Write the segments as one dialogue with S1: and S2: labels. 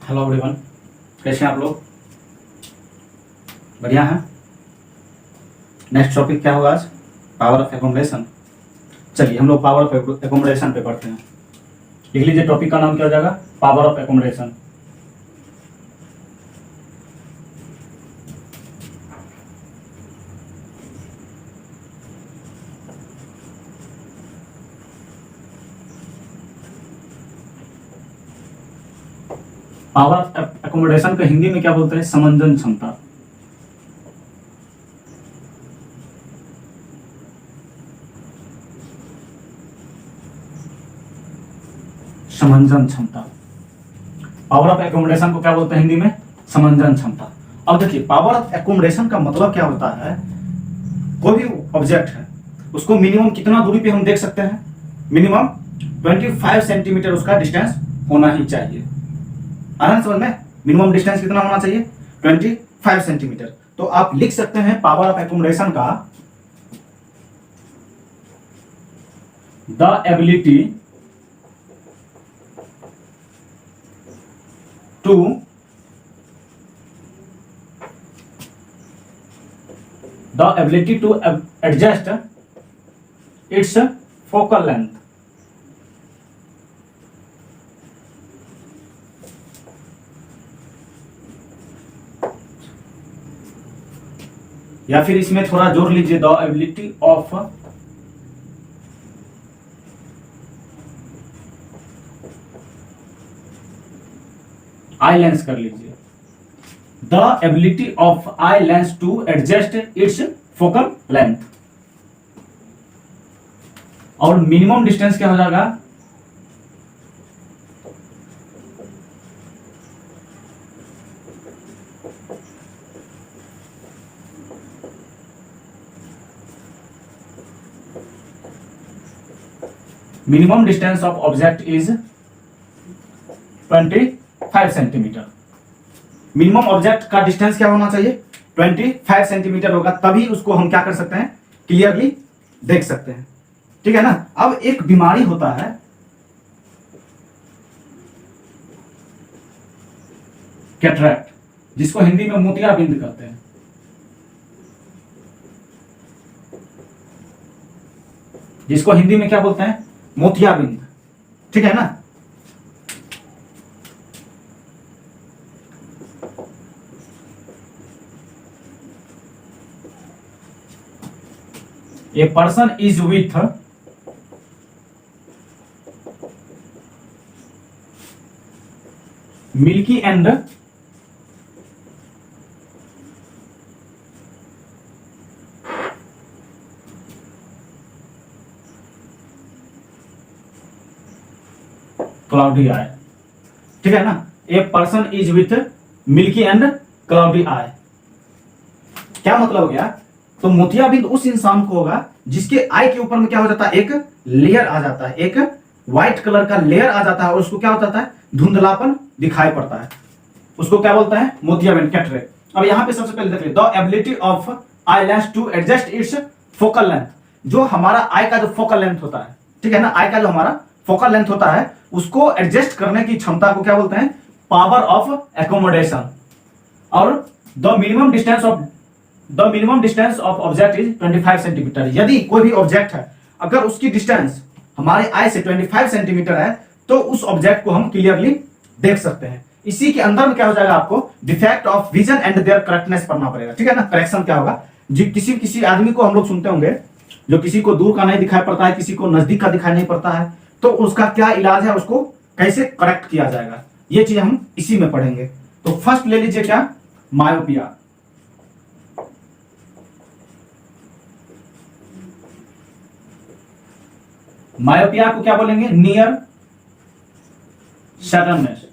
S1: Hello everyone, कैसे हैं आप लोग? बढ़िया हैं। नेक्स्ट टॉपिक क्या होगा आज? Power of accommodation. चलिए हम लोग पावर ऑफ एकोमोडेशन पे पढ़ते हैं। लिख लीजिए, टॉपिक का नाम क्या हो जाएगा? Power of accommodation. Power of accommodation को हिंदी में क्या बोलते हैं? समंजन क्षमता। समंजन क्षमता। पावर ऑफ एकोमोडेशन को क्या बोलते हैं हिंदी में? समंजन क्षमता। अब देखिए, पावर ऑफ एकोमोडेशन का मतलब क्या होता है? कोई भी ऑब्जेक्ट है, उसको मिनिमम कितना दूरी पे हम देख सकते हैं? मिनिमम 25 सेंटीमीटर उसका डिस्टेंस होना ही चाहिए। आराम समझ में? मिनिमम डिस्टेंस कितना होना चाहिए? 25 सेंटीमीटर। तो आप लिख सकते हैं पावर ऑफ एकोमोडेशन का the ability to adjust its focal length. या फिर इसमें थोड़ा जोड़ लीजिए, the ability of eye lens कर लीजिए, the ability of eye lens to adjust its focal length. और मिनिमम डिस्टेंस क्या हो जाएगा? Minimum distance of object is 25 centimetre. Minimum object का डिस्टेंस क्या होना चाहिए? 25 सेंटीमीटर होगा, तभी उसको हम क्या कर सकते हैं? क्लियरली देख सकते हैं। ठीक है ना? अब एक बीमारी होता है, कैटरैक्ट, जिसको हिंदी में मोतियाबिंद कहते हैं। जिसको हिंदी में क्या बोलते हैं? मोतियाबिंद। ठीक है ना? A person is with milky and cloudy eye। ठीक है ना? A person is with milky and cloudy eye। क्या मतलब हो गया? तो मोतियाबिंद उस इंसान को होगा जिसके आई के ऊपर में क्या हो जाता है? एक लेयर आ जाता है, एक व्हाइट कलर का लेयर आ जाता है, और उसको क्या हो जाता है? धुंधलापन दिखाई पड़ता है। उसको क्या बोलता है? मोतियाबिंद, कैटरेक्ट। अब यहां पे सबसे पहले देखिए, the ability of eye lens to adjust its focal length. जो हमारा आई का जो फोकल लेंथ होता है, ठीक है ना, आई का जो हमारा फोकल लेंथ होता है, उसको एडजस्ट करने की क्षमता को क्या बोलते हैं? Power of accommodation. और the minimum distance of object is 25 centimetre. यदि कोई भी ऑब्जेक्ट है, अगर उसकी डिस्टेंस हमारे आई से 25 सेंटीमीटर है, तो उस ऑब्जेक्ट को हम क्लियरली देख सकते हैं। इसी के अंदर में क्या हो जाएगा? आपको defect of vision and their correctness पढ़ना पड़ेगा। ठीक है ना? करेक्शन क्या होगा? जी, किसी आदमी को हम लोग सुनते होंगे, जो किसी को दूर का नहीं दिखाई पड़ता है, किसी को नजदीक का दिखाई नहीं पड़ता है, तो उसका क्या इलाज है? उसको कैसे करेक्ट किया जाएगा? ये चीज हम इसी में पढ़ेंगे। तो फर्स्ट ले लीजिए क्या? मायोपिया। मायोपिया को क्या बोलेंगे? Near sightedness.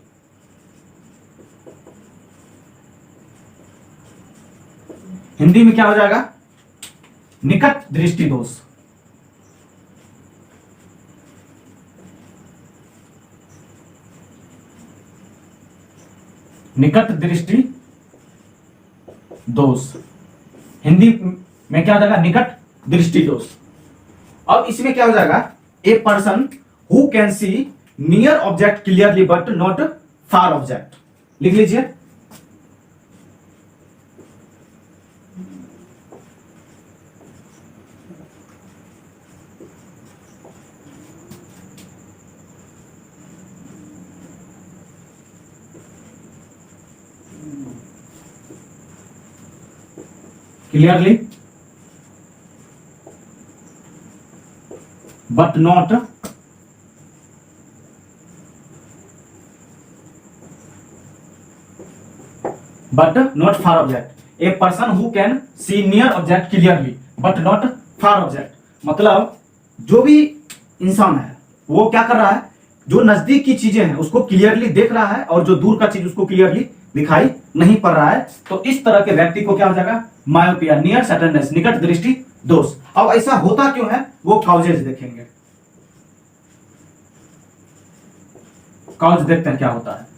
S1: हिंदी में क्या हो जाएगा? निकट दृष्टि दोष। निकट दृष्टि दोष, हिंदी में क्या हो जाएगा? निकट दृष्टि दोष। अब इसमें क्या हो जाएगा? A person who can see near object clearly but not far object. लिख लीजिए। Clearly, but not for object. A person who can see near object clearly but not for object. मतलब जो भी इंसान है वो क्या कर रहा है, जो नजदीक की चीजें हैं उसको क्लियरली देख रहा है और जो दूर का चीज उसको क्लियरली दिखाई नहीं पड़ रहा है। तो इस तरह के व्यक्ति को क्या हो जाएगा, मायोपिया, नियर साइटेडनेस, निकट दृष्टि दोष। अब ऐसा होता क्यों है वो कॉजेज देखेंगे। कॉज देखते हैं क्या होता है।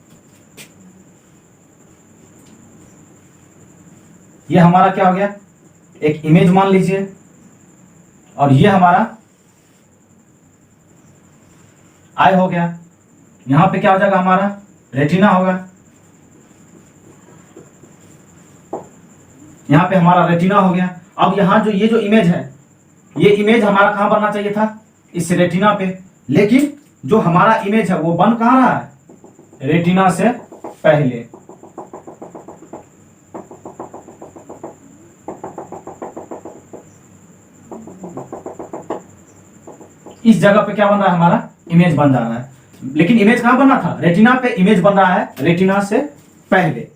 S1: ये हमारा क्या हो गया, एक इमेज मान लीजिए, और ये हमारा आई हो गया। यहां पे क्या हो जाएगा, हमारा रेटिना होगा। यहां पे हमारा रेटिना हो गया। अब यहां जो ये जो इमेज है, ये इमेज हमारा कहां बनना चाहिए था, इस रेटिना पे। लेकिन जो हमारा इमेज है वो बन कहां रहा है, रेटिना से पहले। इस जगह पे क्या बन रहा है, हमारा इमेज बन जा रहा है। लेकिन इमेज कहां बनना था, रेटिना पे इमेज बन रहा है, रेटिना से पहले।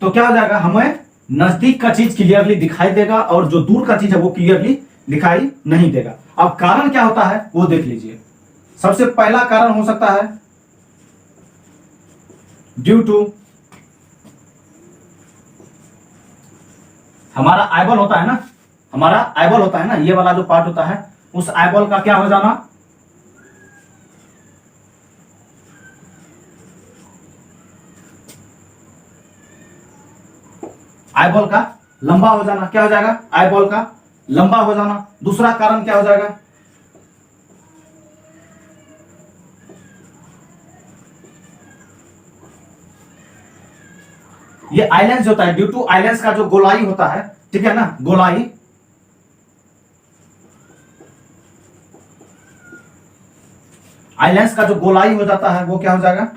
S1: तो क्या हो जाएगा, हमें नजदीक का चीज क्लियरली दिखाई देगा और जो दूर का चीज है वो क्लियरली दिखाई नहीं देगा। अब कारण क्या होता है वो देख लीजिए। सबसे पहला कारण हो सकता है ड्यू टू, हमारा आईबॉल होता है ना, हमारा आईबॉल होता है ना, ये वाला जो पार्ट होता है, उस आईबॉल का क्या हो जाना, आईबॉल का लंबा हो जाना। क्या हो जाएगा, आईबॉल का लंबा हो जाना। दूसरा कारण क्या हो जाएगा, ये आइलेंस होता है, ड्यू टू आइलेंस का जो गोलाई होता है, ठीक है ना, गोलाई, आइलेंस का जो गोलाई हो जाता है वो क्या हो जाएगा,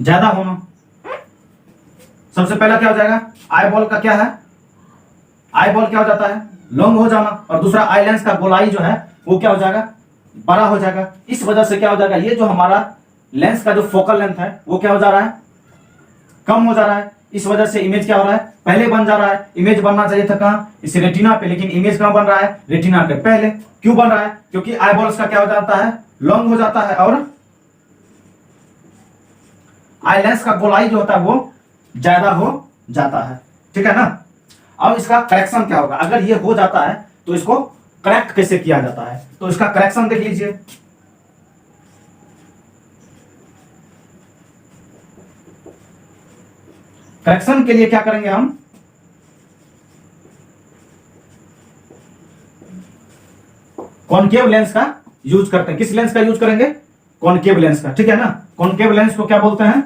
S1: ज्यादा होना। सबसे पहला क्या हो जाएगा, आई बॉल का क्या है, आई बॉल क्या हो जाता है, लॉन्ग हो जाना। और दूसरा आई लेंस का गोलाई जो है वो क्या हो जाएगा, बड़ा हो जाएगा। इस वजह से क्या हो जाएगा, ये जो हमारा लेंस का जो फोकल लेंथ है वो क्या हो जा रहा है, कम हो जा रहा है। इस वजह से इमेज क्या हो रहा है, पहले बन जा रहा है। इमेज बनना चाहिए था कहां, इस रेटिना पे, लेकिन इमेज कहां बन रहा है, रेटिना के पहले। क्यों बन रहा है, क्योंकि आई बॉल्स का क्या हो जाता है, लॉन्ग हो जाता है और आई लेंस का गोलाई जो होता है वो ज्यादा हो जाता है, ठीक है ना। अब इसका करेक्शन क्या होगा, अगर ये हो जाता है तो इसको करेक्ट कैसे किया जाता है, तो इसका करेक्शन देख लीजिए। करेक्शन के लिए क्या करेंगे हम, कॉनकेव लेंस का यूज करते हैं। किस लेंस का यूज करेंगे, कॉनकेव लेंस का, ठीक है ना। कॉनकेव लेंस को क्या बोलते हैं,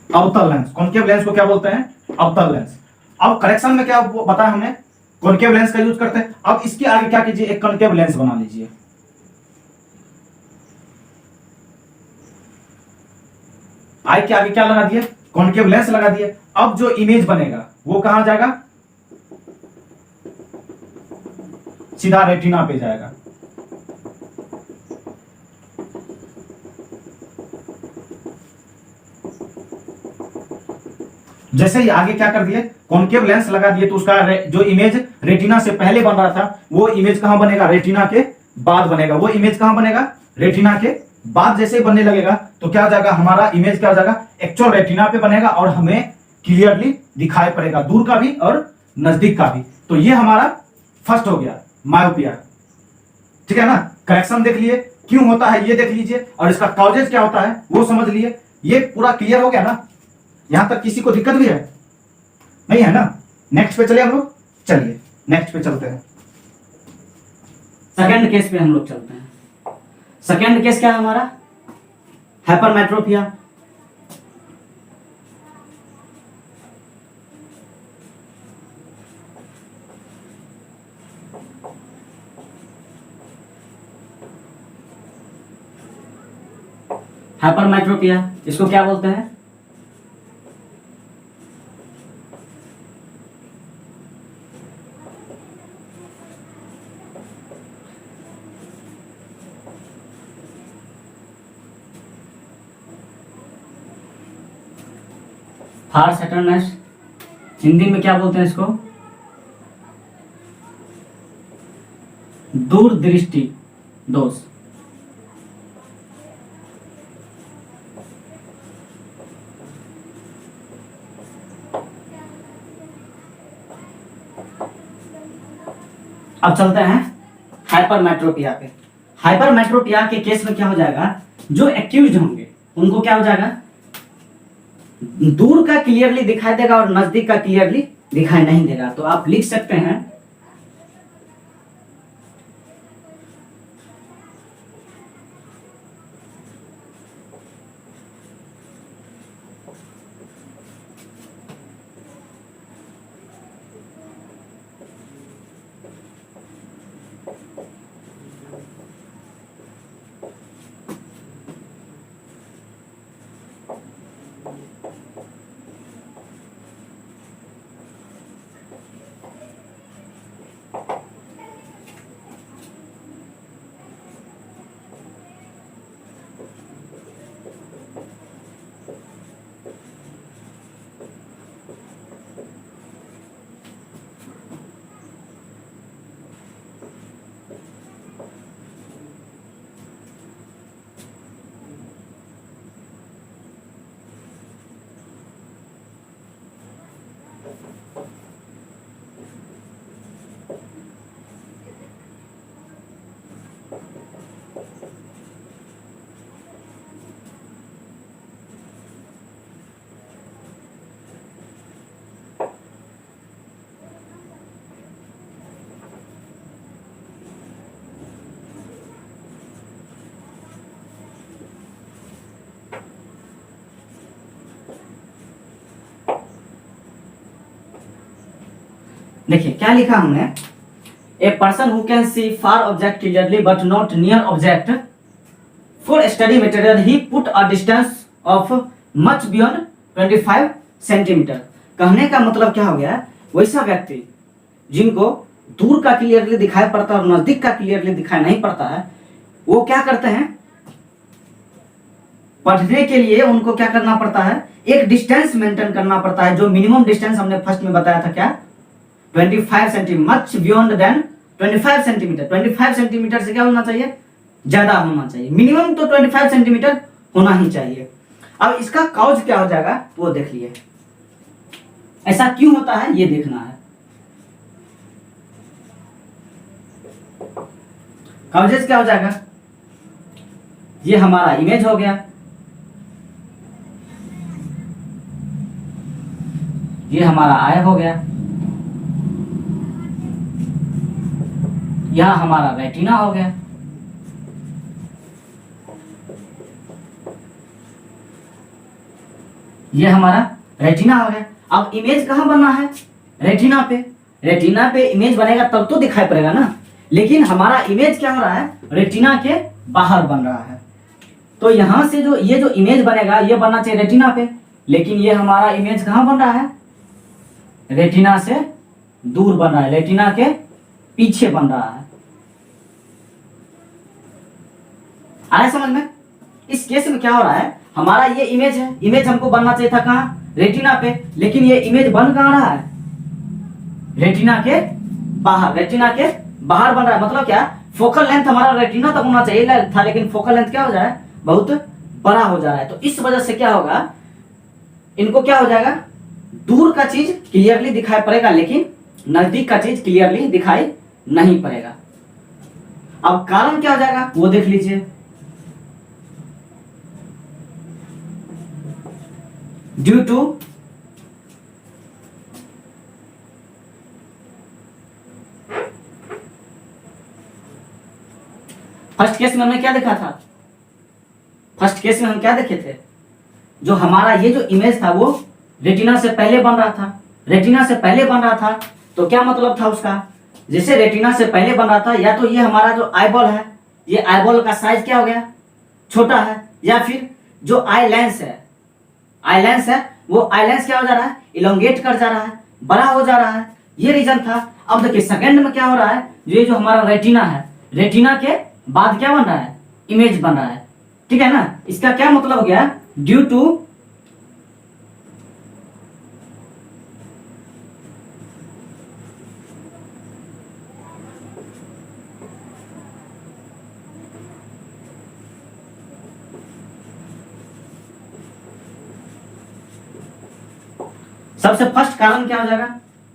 S1: अवतल लेंस। कॉनकेव लेंस को क्या बोलते हैं, अवतल लेंस। अब करेक्शन में क्या बताया हमने, कॉनकेव लेंस का यूज करते हैं। अब इसके आगे क्या कीजिए, एक कॉनकेव लेंस बना लीजिए। आई के आगे क्या लगा दिए, कॉनकेव लेंस लगा दिए। अब जो इमेज बनेगा वो कहां जाएगा, सीधा रेटिना पे जाएगा। जैसे ही आगे क्या कर दिए, कॉनकेव लेंस लगा दिए, तो उसका जो इमेज रेटिना से पहले बन रहा था वो इमेज कहां बनेगा, रेटिना के बाद बनेगा। वो इमेज कहां बनेगा, रेटिना के बाद। जैसे ही बनने लगेगा तो क्या हो जाएगा, हमारा इमेज क्या हो जाएगा, एक्चुअल रेटिना पे बनेगा और हमें क्लियरली दिखाई पड़ेगा, दूर का भी और नजदीक का भी। तो ये हमारा फर्स्ट हो गया, मायोपिया, ठीक है ना। करेक्शन देख लिए, क्यों होता है ये देख लीजिए, और इसका कॉजेज क्या होता है वो समझ लिए। ये पूरा क्लियर हो गया ना? यहां तक किसी को दिक्कत भी है? नहीं है ना? नेक्स्ट पे चले हम लोग, चलिए नेक्स्ट पे चलते हैं।
S2: सेकंड केस पे हम लोग चलते हैं। सेकंड केस क्या है हमारा? हाइपरमेट्रोपिया। हाइपरमेट्रोपिया इसको क्या बोलते हैं? फार सेटरनेस, हिंदी में क्या बोलते हैं इसको? दूरदृष्टि दोष। अब चलते हैं हाइपरमेट्रोपिया पे। हाइपरमेट्रोपिया के केस में क्या हो जाएगा? जो एक्यूज होंगे उनको क्या हो जाएगा? दूर का क्लियरली दिखाई देगा और नजदीक का क्लियरली दिखाई नहीं देगा। तो आप लिख सकते हैं देखिए क्या लिखा हमने, a person who can see far object clearly but not near object for study material he put a distance of much beyond 25 centimetre. कहने का मतलब क्या हो गया? वैसा व्यक्ति जिनको दूर का क्लियरली दिखाई पड़ता है और नजदीक का क्लियरली दिखाई नहीं पड़ता है, वो क्या करते हैं? पढ़ने के लिए उनको क्या करना पड़ता है? एक डिस्टेंस मेंटेन करना पड़ता है, जो मिनिमम डिस्टेंस हमने फर्स्ट में बताया था क्या? 25 centimetre, much beyond than 25 centimetre. 25 centimetre से क्या होना चाहिए? ज्यादा होना चाहिए। मिनिमम तो 25 सेंटीमीटर होना ही चाहिए। अब इसका कॉज क्या हो जाएगा वो देख लिए। ऐसा क्यों होता है ये देखना है। कॉजेस क्या हो जाएगा? ये हमारा इमेज हो गया, ये हमारा आई हो गया, यह हमारा रेटिना हो गया, ये हमारा रेटिना हो गया। अब इमेज कहां बनना है? रेटिना पे। रेटिना पे इमेज बनेगा तब तो दिखाई पड़ेगा ना, लेकिन हमारा इमेज क्या हो रहा है? रेटिना के बाहर बन रहा है। तो यहां से जो ये जो इमेज बनेगा ये बनना चाहिए रेटिना पे, लेकिन ये हमारा इमेज कहां बन रहा है? रेटिना से दूर बन रहा है, रेटिना के पीछे बन रहा है। आ रहा है समझ में? इस केस में क्या हो रहा है? हमारा ये इमेज है, इमेज हमको बनना चाहिए था कहां? रेटिना पे, लेकिन ये इमेज बन कहां रहा है? रेटिना के बाहर। रेटिना के बाहर बन रहा है मतलब क्या? फोकल लेंथ हमारा रेटिना तक होना चाहिए था, लेकिन फोकल लेंथ क्या हो जा रहा है? बहुत बड़ा हो जा रहा है। तो इस वजह से क्या होगा? इनको क्या हो जाएगा? दूर का चीज क्लियरली दिखाई पड़ेगा, लेकिन नजदीक का चीज क्लियरली दिखाई नहीं पड़ेगा। अब कारण क्या हो जाएगा वो देख लीजिए। ड्यू टू फर्स्ट केस में हमने क्या देखा था, फर्स्ट केस में हम क्या देखे थे, जो हमारा ये जो इमेज था वो रेटिना से पहले बन रहा था, रेटिना से पहले बन रहा था। तो क्या मतलब था उसका, जैसे रेटिना से पहले बन रहा था, या तो ये हमारा जो आईबॉल है, ये आईबॉल का साइज क्या हो गया, छोटा है, या फिर जो आई लेंस है, आई लेंस है, वो आई लेंस क्या हो जा रहा है, इलोंगेट कर जा रहा है, बड़ा हो जा रहा है, ये रीजन था। अब देखिए सेकंड में क्या हो रहा है, ये जो हमारा रेटिना है, रेटिना के बाद क्या बन रहा है, इमेज बन रहा है, ठीक है ना। इसका क्या मतलब हो गया, ड्यू टू सबसे फर्स्ट कारण क्या हो जाएगा,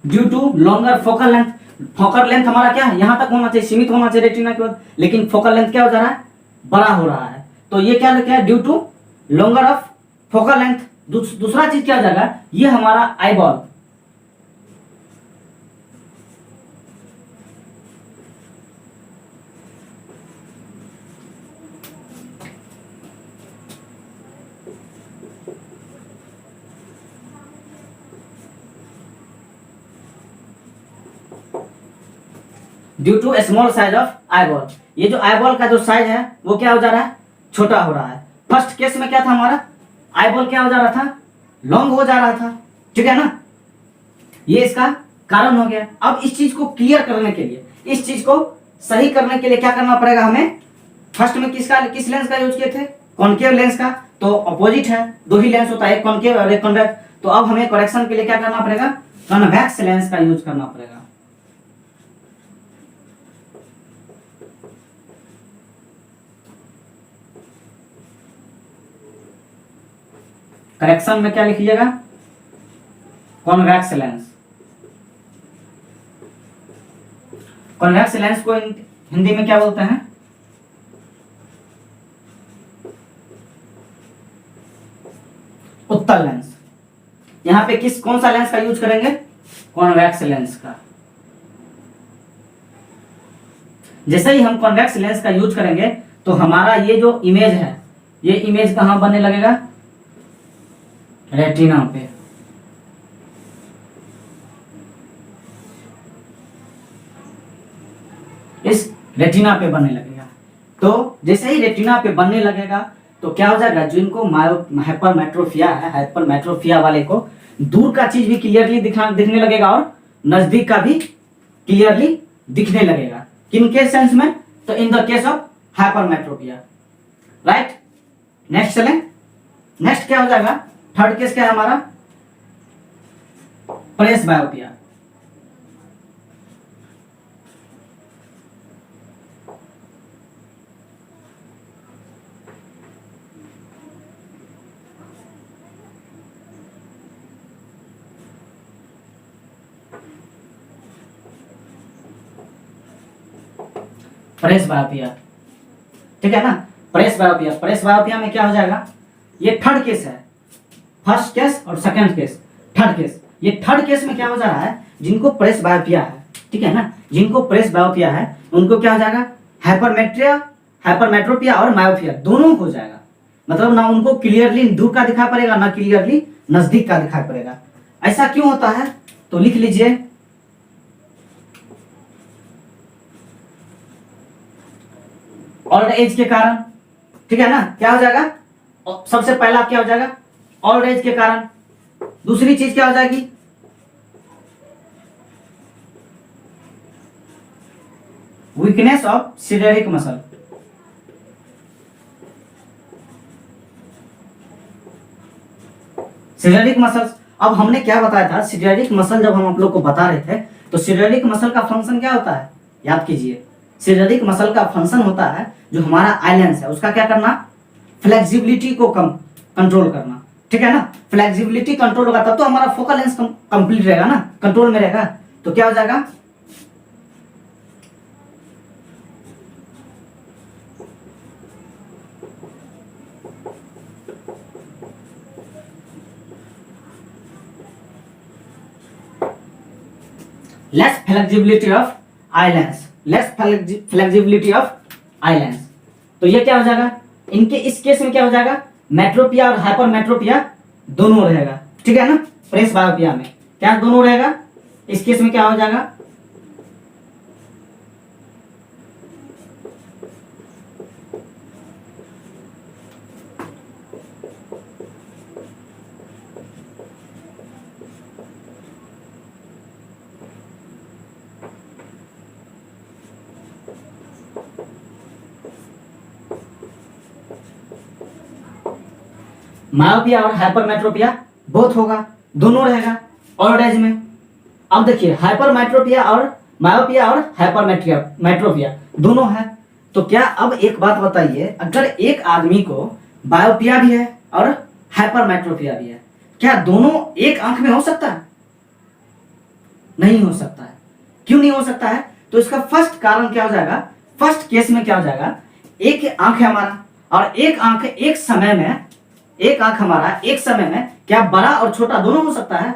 S2: due to longer focal length. Focal length हमारा क्या है, यहां तक होना चाहिए, सीमित होना चाहिए रेटिना के बाद, लेकिन फोकल लेंथ क्या हो जा रहा है, बड़ा हो रहा है। तो ये क्या लिखा है, due to longer of focal length. दूसरा चीज क्या हो जाएगा, ये हमारा eyeball, due to small size of eyeball. ये जो आईबॉल का जो साइज है वो क्या हो जा रहा है, छोटा हो रहा है। फर्स्ट केस में क्या था हमारा, आईबॉल क्या हो जा रहा था, लॉन्ग हो जा रहा था, ठीक है ना। ये इसका कारण हो गया। अब इस चीज को क्लियर करने के लिए, इस चीज को सही करने के लिए क्या करना पड़ेगा हमें, फर्स्ट में किस लेंस का यूज किए थे, कॉनकेव लेंस का। तो अपोजिट है, दो ही लेंस होता है, एक कॉनकेव और एक कॉन्वेक्स। तो अब हमें करेक्शन के लिए क्या करना पड़ेगा, कन्वेक्स लेंस का यूज करना पड़ेगा। करेक्शन में क्या लिखिएगा, कॉन्वेक्स लेंस। कॉन्वेक्स लेंस को हिंदी में क्या बोलते हैं, उत्तल लेंस। यहां पे कौन सा लेंस का यूज करेंगे, कॉन्वेक्स लेंस का। जैसे ही हम कॉन्वेक्स लेंस का यूज करेंगे तो हमारा ये जो इमेज है, ये इमेज कहां बनने लगेगा, रेटिना पे। इस रेटिना पे बनने लगेगा। तो जैसे ही रेटिना पे बनने लगेगा तो क्या हो जाएगा, जिनको हाइपरमेट्रोपिया है, हाइपरमेट्रोपिया वाले को दूर का चीज भी क्लियरली दिखने लगेगा और नजदीक का भी क्लियरली दिखने लगेगा। किन के सेंस में, तो in the case of hypermetropia, right. Next चलें, नेक्स्ट क्या हो जाएगा, थर्ड केस क्या है हमारा, प्रेस बायोपिया। प्रेस बायोपिया, ठीक है ना। प्रेस बायोपिया, प्रेस बायोपिया में क्या हो जाएगा, ये थर्ड केस है, फर्स्ट केस और सेकंड केस, थर्ड केस। ये थर्ड केस में क्या हो जा रहा है, जिनको प्रेस बायोपिया है, ठीक है ना, जिनको प्रेस बायोपिया है उनको क्या हो जाएगा, हाइपरमेट्रोपिया और मायोपिया दोनों हो जाएगा। मतलब ना उनको क्लियरली दूर का दिखाई पड़ेगा, ना क्लियरली नजदीक का दिखाई पड़ेगा। ऐसा क्यों होता है, तो लिख लीजिए, ओल्ड एज के कारण, ठीक है ना। क्या हो जाएगा, सबसे पहला क्या हो जाएगा, ओल्ड एज के कारण। दूसरी चीज क्या हो जाएगी, वीकनेस ऑफ सिलेरिक मसल। सिलेरिक मसल्स, अब हमने क्या बताया था, सिलेरिक मसल जब हम आप लोग को बता रहे थे तो सिलेरिक मसल का फंक्शन क्या होता है, याद कीजिए। सिलेरिक मसल का फंक्शन होता है, जो हमारा आइलेंस है उसका क्या करना, फ्लेक्सिबिलिटी को कंट्रोल करना, ठीक है ना। फ्लेक्सिबिलिटी कंट्रोल होगा तब तो हमारा फोकल लेंथ कंप्लीट रहेगा ना, कंट्रोल में रहेगा। तो क्या हो जाएगा, less flexibility of eye lens, less flexibility of eye lens. तो ये क्या हो जाएगा, इनके इस केस में क्या हो जाएगा, मेट्रोपिया और हाइपरमेट्रोपिया दोनों रहेगा, ठीक है ना। प्रेस बायोपिया में क्या दोनों रहेगा, इस केस में क्या हो जाएगा, मायोपिया और हाइपरमेट्रोपिया बोथ होगा, दोनों रहेगा ओल्ड एज में। अब देखिए हाइपरमेट्रोपिया और मायोपिया और हाइपरमेट्रोपिया दोनों है। तो क्या, अब एक बात बताइए, अगर एक आदमी को बायोपिया भी है और हाइपरमेट्रोपिया भी है, क्या दोनों एक आंख में हो सकता है? नहीं हो सकता है। क्यों नहीं हो सकता है? तो इसका फर्स्ट कारण क्या हो जाएगा, फर्स्ट केस में क्या हो जाएगा, एक आंख है हमारा और एक आंख एक समय में, एक आंख हमारा एक समय में क्या बड़ा और छोटा दोनों हो सकता है?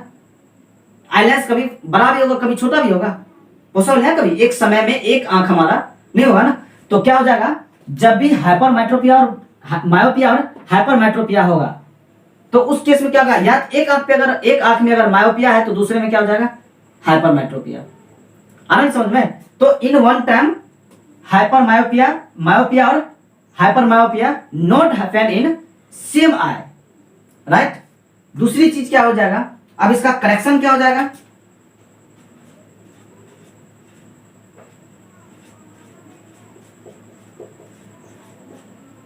S2: आईलेंस कभी बड़ा भी होगा कभी छोटा भी होगा, पॉसिबल है कभी एक समय में एक आंख हमारा नहीं होगा ना। तो क्या हो जाएगा, जब भी हाइपरमेट्रोपिया और मायोपिया और हाइपरमेट्रोपिया होगा तो उस केस में क्या होगा, या एक आंख पे अगर, एक आंख में अगर मायोपिया है तो दूसरे में क्या हो जाएगा, हाइपरमेट्रोपिया। आनंद समझ में। तो in one time hypermyopia, myopia और hypermyopia not happen in same eye, right. दूसरी चीज क्या हो जाएगा, अब इसका करेक्शन क्या हो जाएगा,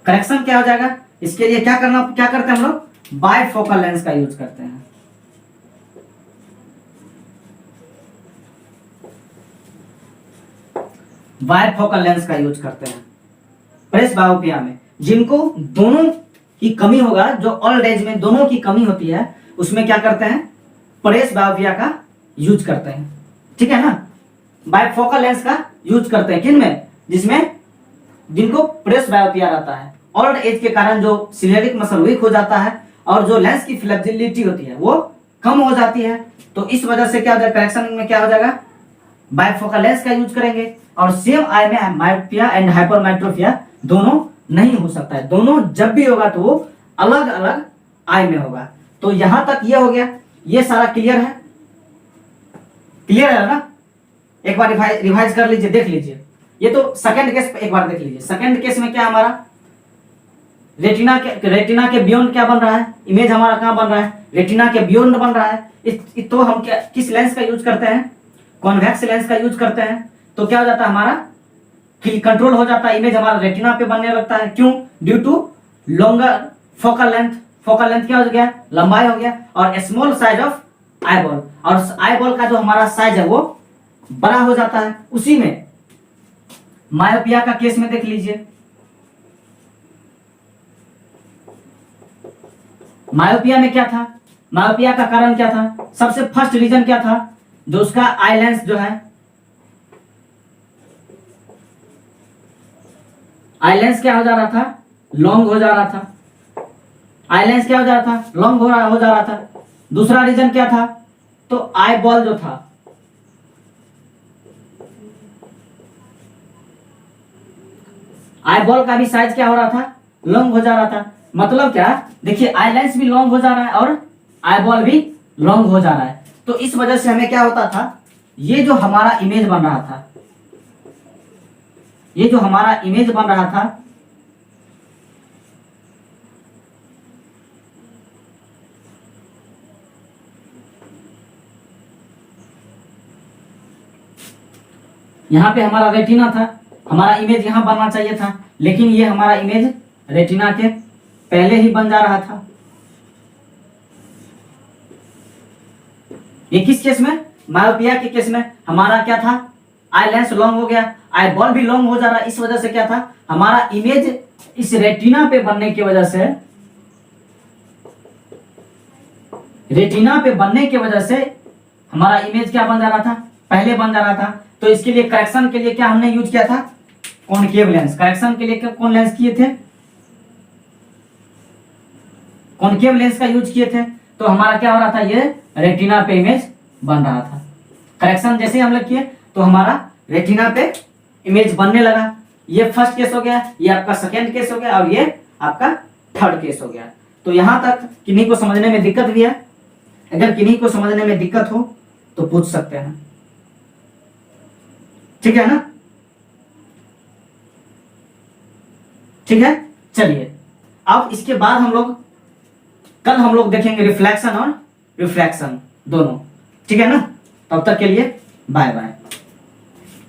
S2: करेक्शन क्या हो जाएगा, इसके लिए क्या करना, क्या करते हैं हम लोग, बायफोकल लेंस का यूज करते हैं। बायफोकल लेंस का यूज करते हैं प्रेस बायोपिया में। जिनको दोनों की कमी होगा, जो ओल्ड एज में दोनों की कमी होती है, उसमें क्या करते हैं, प्रेस बायोपिया का यूज करते हैं, ठीक है ना। बायफोकल लेंस का यूज करते हैं किन में, जिसमें जिनको प्रेस बायोपिया रहता है, ओल्ड एज के कारण जो सिलेरिक मसल वीक हो जाता है और जो लेंस की फ्लेक्सिबिलिटी होती है वो कम हो जाती है। तो इस वजह से क्या हो जाएगा, करेक्शन में क्या हो जाएगा, बायफोकल लेंस का यूज करेंगे। और सेम आई में मायोपिया एंड हाइपरमेट्रोपिया दोनों नहीं हो सकता है, दोनों जब भी होगा तो वो अलग अलग आई में होगा। तो यहां तक ये हो गया, ये सारा क्लियर है, क्लियर है ना। एक बार रिवाइज कर लीजिए, देख लीजिए। ये तो सेकंड केस एक बार देख लीजिए। सेकंड केस में क्या हमारा रेटिना के बियॉन्ड क्या बन रहा है, इमेज हमारा कहां बन रहा है, रेटिना के बियॉन्ड बन रहा है। तो हम क्या, किस लेंस का यूज करते हैं, कॉन्वेक्स लेंस का यूज करते हैं। तो क्या हो जाता है, हमारा कंट्रोल हो जाता है, इमेज हमारा रेटिना पे बनने लगता है। क्यों, due to longer focal length. Focal length क्या हो गया, लंबाई हो गया, और स्मॉल साइज ऑफ आईबॉल, और आईबॉल का जो हमारा साइज है वो बड़ा हो जाता है। उसी में मायोपिया का केस में देख लीजिए, मायोपिया में क्या था, मायोपिया का कारण क्या था, सबसे फर्स्ट रीजन क्या था, जो उसका आई लेंस जो है, आई लेंस क्या हो जा रहा था, लॉन्ग हो जा रहा था। आई लेंस क्या हो जा रहा था, लॉन्ग हो जा रहा था। दूसरा रीजन क्या था, तो आई बॉल जो था, आई बॉल का भी साइज क्या हो रहा था, लॉन्ग हो जा रहा था। मतलब क्या, देखिए आई लेंस भी लॉन्ग हो जा रहा है और आई बॉल भी लॉन्ग हो जा रहा है। तो इस वजह से हमें क्या होता था, ये जो हमारा इमेज बन रहा था, ये जो हमारा इमेज बन रहा था, यहां पे हमारा रेटिना था, हमारा इमेज यहां बनना चाहिए था, लेकिन ये हमारा इमेज रेटिना के पहले ही बन जा रहा था। ये किस केस में, मायोपिया के केस में हमारा क्या था, आई लेंस लॉन्ग हो गया, आई बॉल भी लॉन्ग हो जा रहा है। इस वजह से क्या था, हमारा इमेज इस रेटिना पे बनने की वजह से, रेटिना पे बनने की वजह से हमारा इमेज क्या बन जा रहा था, पहले बन जा रहा था। तो इसके लिए करेक्शन के लिए क्या हमने यूज किया था, कॉनकेव लेंस। करेक्शन के लिए कौन लेंस किए थे, कॉनकेव लेंस का यूज किए थे। तो हमारा क्या हो रहा था, ये रेटिना पे इमेज बन रहा था। करेक्शन जैसे ही हम लोग किए तो हमारा रेटिना पे इमेज बनने लगा। ये फर्स्ट केस हो गया, ये आपका सेकेंड केस हो गया और ये आपका थर्ड केस हो गया। तो यहां तक किन्हीं को समझने में दिक्कत भी है? अगर किन्हीं को समझने में दिक्कत हो तो पूछ सकते हैं, ठीक है ना? ठीक है, चलिए अब इसके बाद कल हम लोग देखेंगे रिफ्लेक्शन और रिफ्रैक्शन दोनों, ठीक है ना? तब तक के लिए बाय बाय।